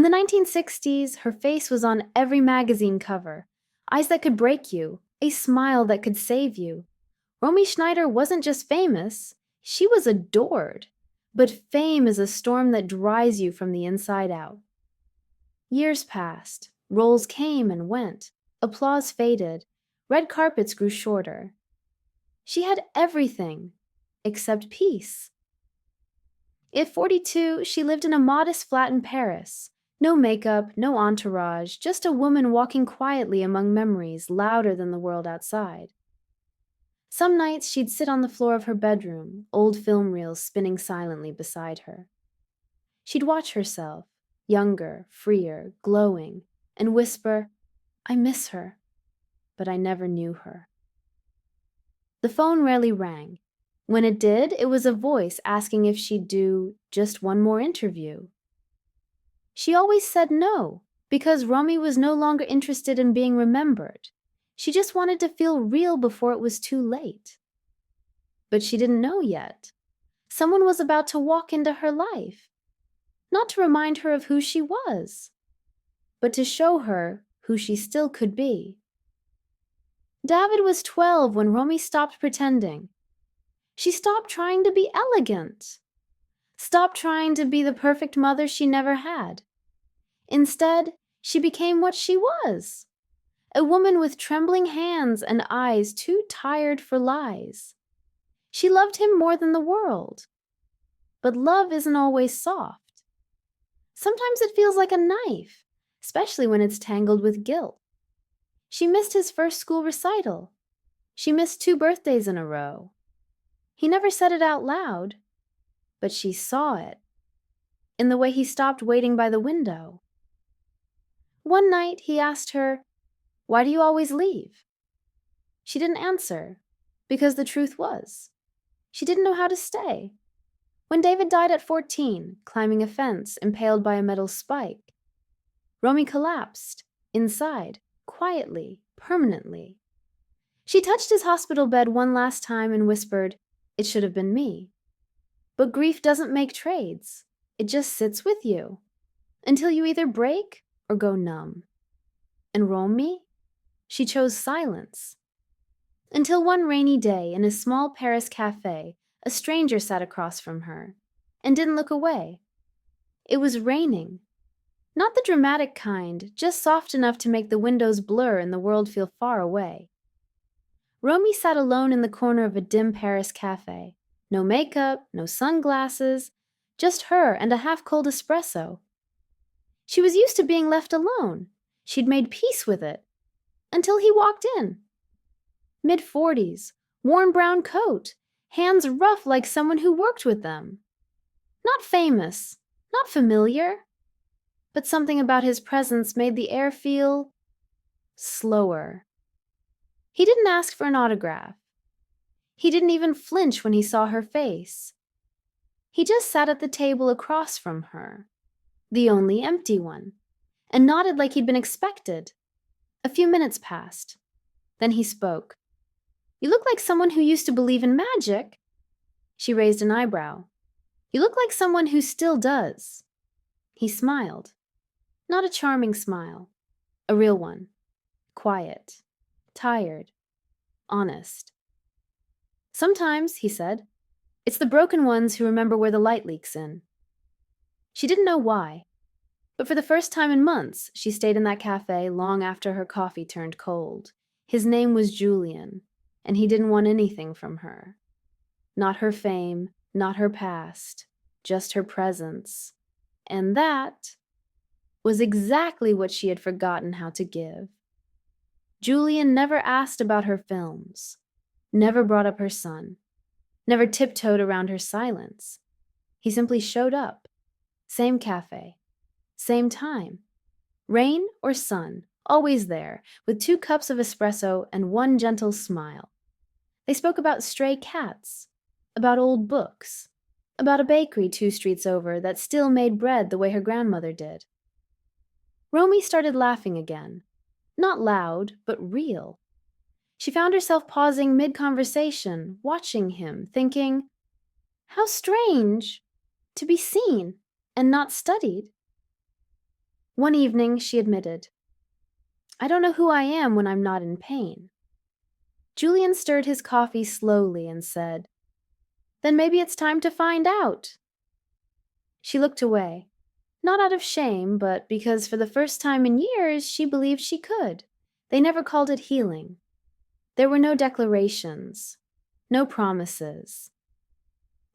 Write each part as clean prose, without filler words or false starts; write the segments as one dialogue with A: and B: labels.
A: the 1960s, her face was on every magazine cover. Eyes that could break you, a smile that could save you. Romy Schneider wasn't just famous, she was adored. But fame is a storm that dries you from the inside out. Years passed, roles came and went, applause faded, red carpets grew shorter. She had everything except peace. At 42, she lived in a modest flat in Paris. No makeup, no entourage, just a woman walking quietly among memories louder than the world outside. Some nights she'd sit on the floor of her bedroom, old film reels spinning silently beside her. She'd watch herself, younger, freer, glowing, and whisper, "I miss her," but I never knew her. The phone rarely rang. When it did, it was a voice asking if she'd do just one more interview. She always said no, because Romy was no longer interested in being remembered. She just wanted to feel real before it was too late. But she didn't know yet. Someone was about to walk into her life, not to remind her of who she was, but to show her who she still could be. David was 12 when Romy stopped pretending. She stopped trying to be elegant, stopped trying to be the perfect mother she never had. Instead, she became what she was, a woman with trembling hands and eyes too tired for lies. She loved him more than the world. But love isn't always soft. Sometimes it feels like a knife, especially when it's tangled with guilt. She missed his first school recital. She missed 2 birthdays in a row. He never said it out loud, but she saw it in the way he stopped waiting by the window. One night, he asked her, "Why do you always leave?" She didn't answer, because the truth was, she didn't know how to stay. When David died at 14, climbing a fence impaled by a metal spike, Romy collapsed, inside, quietly, permanently. She touched his hospital bed one last time and whispered, "It should have been me." But grief doesn't make trades. It just sits with you, until you either break or go numb. And Romy? She chose silence. Until one rainy day in a small Paris cafe, a stranger sat across from her and didn't look away. It was raining. Not the dramatic kind, just soft enough to make the windows blur and the world feel far away. Romy sat alone in the corner of a dim Paris cafe. No makeup, no sunglasses, just her and a half-cold espresso. She was used to being left alone. She'd made peace with it. Until he walked in. Mid-40s, worn brown coat, hands rough like someone who worked with them. Not famous, not familiar, but something about his presence made the air feel slower. He didn't ask for an autograph. He didn't even flinch when he saw her face. He just sat at the table across from her, the only empty one, and nodded like he'd been expected. A few minutes passed. Then he spoke. "You look like someone who used to believe in magic." She raised an eyebrow. "You look like someone who still does." He smiled. Not a charming smile, a real one. Quiet, tired, honest. "Sometimes," he said, "it's the broken ones who remember where the light leaks in." She didn't know why, but for the first time in months, she stayed in that cafe long after her coffee turned cold. His name was Julian, and he didn't want anything from her. Not her fame, not her past, just her presence. And that was exactly what she had forgotten how to give. Julian never asked about her films, never brought up her son, never tiptoed around her silence. He simply showed up. Same cafe, same time. Rain or sun, always there, with 2 cups of espresso and one gentle smile. They spoke about stray cats, about old books, about a bakery 2 streets over that still made bread the way her grandmother did. Romy started laughing again. Not loud, but real. She found herself pausing mid-conversation, watching him, thinking, how strange to be seen and not studied. One evening, she admitted, "I don't know who I am when I'm not in pain." Julian stirred his coffee slowly and said, "Then maybe it's time to find out." She looked away, not out of shame, but because for the first time in years she believed she could. They never called it healing. There were no declarations, no promises.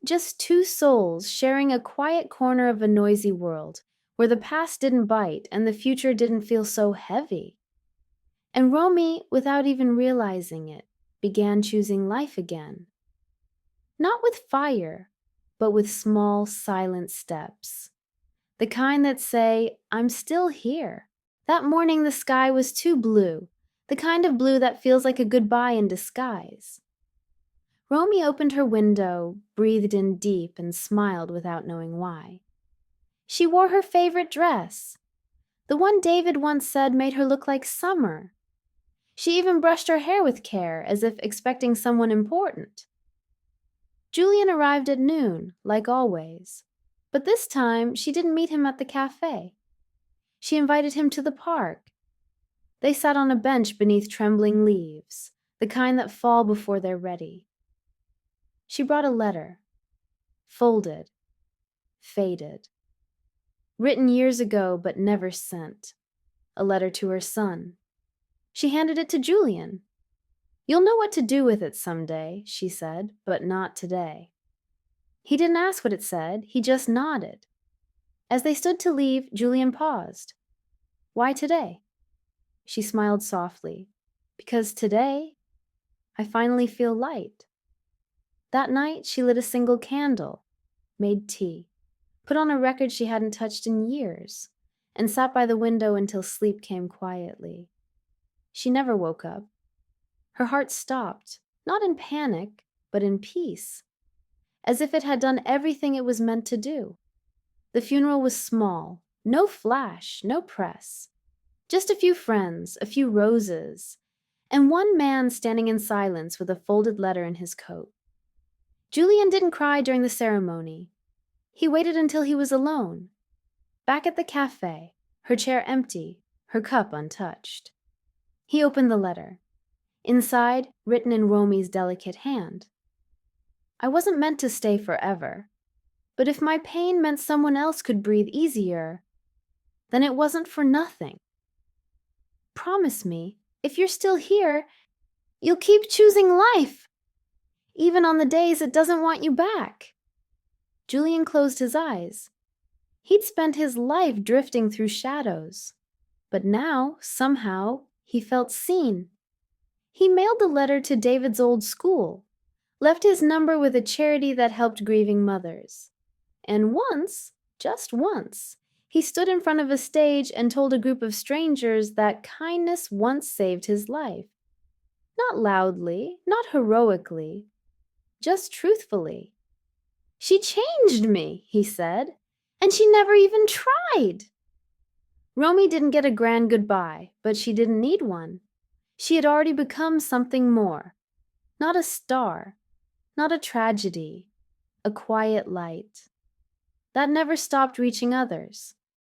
A: Just two souls sharing a quiet corner of a noisy world where the past didn't bite and the future didn't feel so heavy. And Romy, without even realizing it, began choosing life again. Not with fire, but with small, silent steps. The kind that say, "I'm still here." That morning the sky was too blue, the kind of blue that feels like a goodbye in disguise. Romy opened her window, breathed in deep, and smiled without knowing why. She wore her favorite dress, the one David once said made her look like summer. She even brushed her hair with care, as if expecting someone important. Julian arrived at noon, like always, but this time she didn't meet him at the cafe. She invited him to the park. They sat on a bench beneath trembling leaves, the kind that fall before they're ready. She brought a letter, folded, faded, written years ago but never sent, a letter to her son. She handed it to Julian. "You'll know what to do with it someday," she said, "but not today." He didn't ask what it said, he just nodded. As they stood to leave, Julian paused. "Why today?" She smiled softly. "Because today, I finally feel light." That night, she lit a single candle, made tea, put on a record she hadn't touched in years, and sat by the window until sleep came quietly. She never woke up. Her heart stopped, not in panic, but in peace, as if it had done everything it was meant to do. The funeral was small, no flash, no press. Just a few friends, a few roses, and one man standing in silence with a folded letter in his coat. Julian didn't cry during the ceremony. He waited until he was alone, back at the cafe, her chair empty, her cup untouched. He opened the letter. Inside, written in Romy's delicate hand, "I wasn't meant to stay forever, but if my pain meant someone else could breathe easier, then it wasn't for nothing. Promise me, if you're still here, you'll keep choosing life, even on the days it doesn't want you back." Julian closed his eyes. He'd spent his life drifting through shadows, but now, somehow, he felt seen. He mailed the letter to David's old school, left his number with a charity that helped grieving mothers. And once, just once, he stood in front of a stage and told a group of strangers that kindness once saved his life. Not loudly, not heroically, just truthfully. "She changed me," he said, "and she never even tried." Romy didn't get a grand goodbye, but she didn't need one. She had already become something more. Not a star, not a tragedy, a quiet light that never stopped reaching others.